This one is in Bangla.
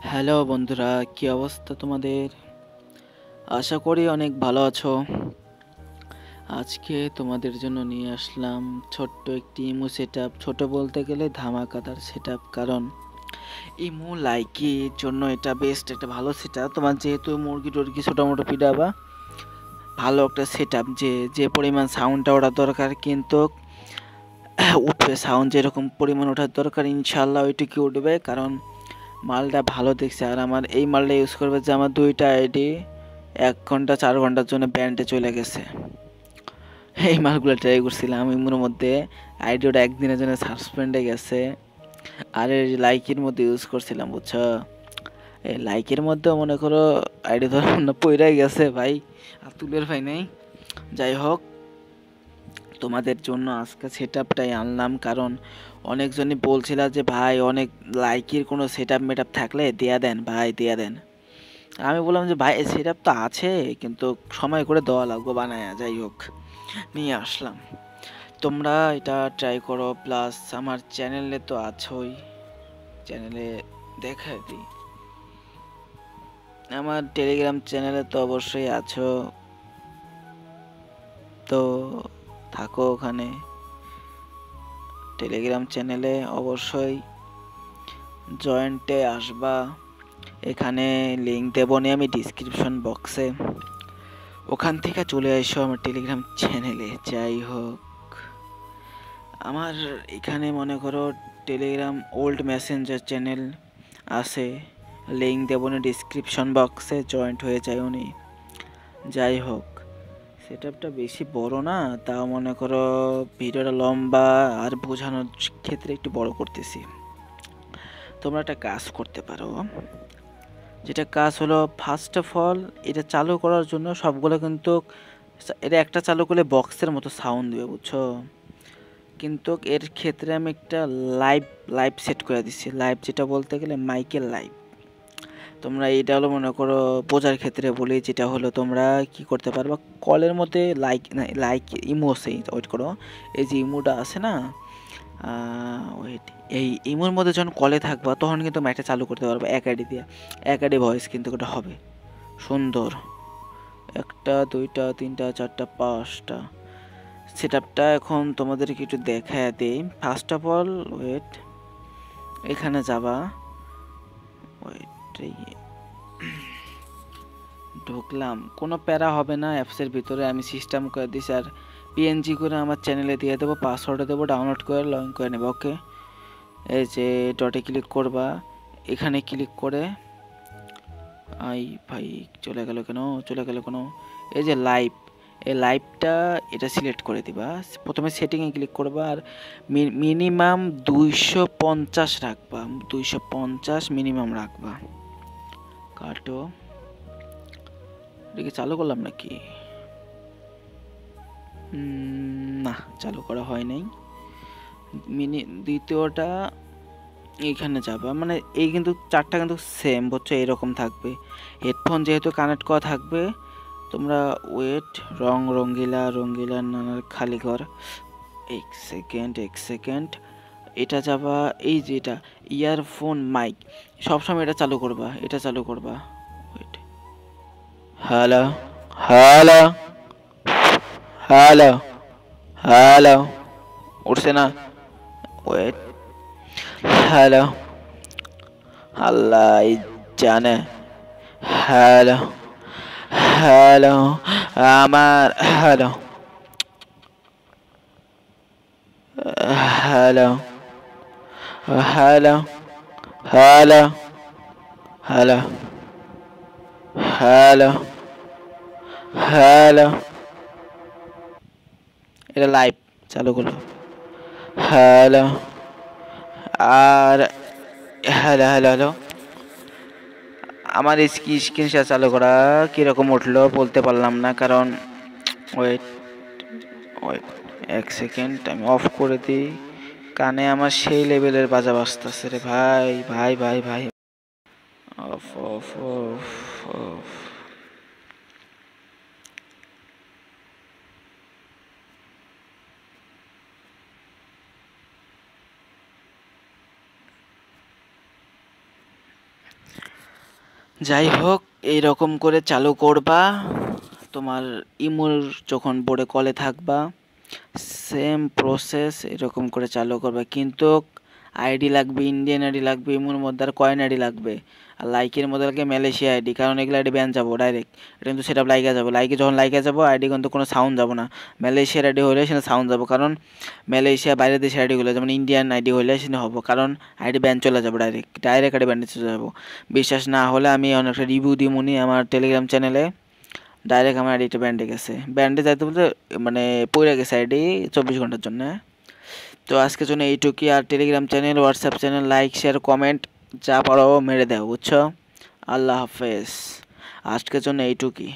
হ্যালো বন্ধুরা, কি অবস্থা তোমাদের? আশা করি অনেক ভালো আছো। আজকে তোমাদের জন্য নিয়ে আসলাম ছোট্ট একটি ইমো সেটআপ। ছোট বলতে গেলে ধামাকাদার সেটআপ, কারণ ইমো লাইকের জন্য এটা বেস্ট, একটা ভালো সেটআপ। তোমার যেহেতু মুরগি টুরগি ছোটো মোটো পিডাবা, ভালো একটা সেটআপ। যে যে পরিমাণ সাউন্ডটা ওঠার দরকার, কিন্তু উঠবে সাউন্ড যেরকম পরিমাণ ওঠার দরকার, ইনশাল্লাহ ওইটুকু উঠবে। কারণ মালটা ভালো দেখছে, আর আমার এই মালটা ইউজ করবে যে আমার দুইটা আইডি 1 ঘন্টা 4 ঘন্টার জন্য ব্যান্ডে চলে গেছে। এই মালগুলো ট্রাই করছিলাম ইমোর মধ্যে, আইডি ওটা একদিনের জন্য সাসপেন্ডে গেছে। আর এই লাইকের মধ্যে ইউজ করছিলাম, বুঝছো? এই লাইকের মধ্যেও মনে করো আইডি ধর না পইরাই গেছে ভাই, আর তুলের ভাই নেই। যাই হোক, তোমাদের জন্য আজকে সেটআপটাই আনলাম, কারণ অনেকজনই বলছিল যে ভাই অনেক লাইকের কোনো সেটআপ মেটআপ থাকলে দেয়া দেন ভাই, দেয়া দেন। আমি বললাম যে ভাই সেটআপ তো আছে, কিন্তু সময় করে দেওয়া লাগবে বানায়। যাই হোক, নিয়ে আসলাম। তোমরা এটা ট্রাই করো, প্লাস আমার চ্যানেলে তো আছোই, চ্যানেলে দেখা দিই। আমার টেলিগ্রাম চ্যানেলে তো অবশ্যই আছো, তো থাকো ওখানে। টেলিগ্রাম চ্যানেলে অবশ্যই জয়েন্টে আসবা। এখানে লিঙ্ক দেবো নি আমি ডিসক্রিপশন বক্সে, ওখান থেকে চলে এসো আমার টেলিগ্রাম চ্যানেলে। যাই হোক, আমার এখানে মনে করো টেলিগ্রাম ওল্ড মেসেঞ্জার চ্যানেল আছে, লিঙ্ক দেবো না ডিসক্রিপশন বক্সে, জয়েন্ট হয়ে যায় উনি। যাই হোক, সেটআপটা বেশি বড় না, তাও মনে করো ভিডিওটা লম্বা আর বোঝানোর ক্ষেত্রে একটু বড় করতেছি। তোমরা একটা কাজ করতে পারো, যেটা কাজ হলো ফার্স্ট অফ অল এটা চালু করার জন্য সবগুলো কিন্তু, এটা একটা চালু করলে বক্সের মতো সাউন্ড দেবে, বুঝছো? কিন্তু এর ক্ষেত্রে আমি একটা লাইভ লাইভ সেট করে দিচ্ছি। লাইভ যেটা বলতে গেলে মাইকের লাইভ। তোমরা এইটা হলো মনে করো বোঝার ক্ষেত্রে বলি, যেটা হলো তোমরা কি করতে পারবা, কলের মধ্যে লাইক না লাইক ইমো, সেই ওয়েট করো, এই যে ইমোটা আছে না, ওয়েট, এই ইমোর মধ্যে যখন কলে থাকবা তখন কিন্তু ম্যাচটা চালু করতে পারবে এক আইডি দিয়ে। এক আইডি ভয়েস কিন্তু ওটা হবে সুন্দর। একটা দুইটা তিনটা চারটা পাঁচটা সেটআপটা এখন তোমাদেরকে একটু দেখায় দেই। ফার্স্ট অফ অল ওয়েট, এখানে যাবা, ওয়েট, ঢুকলাম, কোনো প্যারা হবে না। অ্যাপসের ভিতরে আমি সিস্টেম করে দিছি, আর পিএনজি করে আমার চ্যানেলে দিয়ে দেবো, পাসওয়ার্ডে দেবো, ডাউনলোড করে লগ ইন করে নেবো। ওকে, এই যে ডটে ক্লিক করবা, এখানে ক্লিক করে, আই ভাই চলে গেল কেন, চলে গেল কেন, এই যে লাইভ, এই লাইভটা এটা সিলেক্ট করে দিবা। প্রথমে সেটিংয়ে ক্লিক করবা, আর মিনিমাম 250 রাখবা, 250 মিনিমাম রাখবা। কাটো, এটাকে চালু করলাম নাকি? না, চালু করা হয় নাই। দ্বিতীয়টা এইখানে যাবা, মানে এই কিন্তু চারটা কিন্তু সেম, বুঝছো? এরকম থাকবে। হেডফোন যেহেতু কানেক্ট করা থাকবে, তোমরা ওয়েট, রঙ্গিলা রঙ্গিলা নানার খালি ঘর, এক সেকেন্ড, এটা যাবা, এই যে এটা ইয়ারফোন মাইক, সবসময় এটা চালু করবা, এটা চালু করবা। Wait, hello hello hello hello, উঠছে না? ওয়েট, হ্যালো, আল্লাহ জানে, হ্যালো হ্যালো, আমার hello hello hello hello hello hello hello, এটা লাইভ চালু করলো। হ্যালো, আর হ্যালো হ্যালো হ্যালো, আমার স্ক্রিনশট চালু করা কীরকম উঠলো বলতে পারলাম না, কারণ ওয়েট ওয়েট, এক সেকেন্ড, আমি অফ করে দিই। কানে আমার সেই লেভেলের বাজা বাজতেছে রে ভাই ভাই ভাই ভাই। অফ অফ অফ অফ, যাই হোক, এইরকম করে চালু করবা। তোমার ইমোর যখন বোর্ডে কলে থাকবা সেম প্রসেস এরকম করে চালু করবে, কিন্তু আইডি লাগবে, ইন্ডিয়ান আইডি লাগবে, ইমোর মধ্যে আর কয়েন আইডি লাগবে, আর লাইকের মধ্যে লাগবে মালয়েশিয়া আইডি, কারণ এগুলো আইডি ব্যান যাবো ডাইরেক্ট। এটা কিন্তু সেটা লাইকে যাবো, লাইকে যখন লাইকে যাবো আইডি কিন্তু কোনো সাউন্ড যাবো না। মালয়েশিয়ার আইডি হলে সেটা সাউন্ড যাবো, কারণ মালয়েশিয়া বাইরের দেশের আইডিগুলো যেমন ইন্ডিয়ান আইডি হলে সেটা হবো, কারণ আইডি ব্যান চলে যাবো, ডাইরেক্ট আইডি ব্যান চলে যাবো। বিশ্বাস না হলে আমি অনেকটা রিভিউ দিই মুনি আমার টেলিগ্রাম চ্যানেলে, ডাইরেক্ট আমার আইডিটা ব্যান্ডে গেছে, ব্যান্ডে যাইতে বলতে মানে পড়ে গেছে আইডি 24 ঘন্টার জন্য। তো আজকের জন্য এইটুকুই, আর Telegram channel, WhatsApp channel, like share comment যা পারো মেরে দাও, বুঝছো? আল্লাহ হাফেজ, আজকের জন্য এইটুকুই।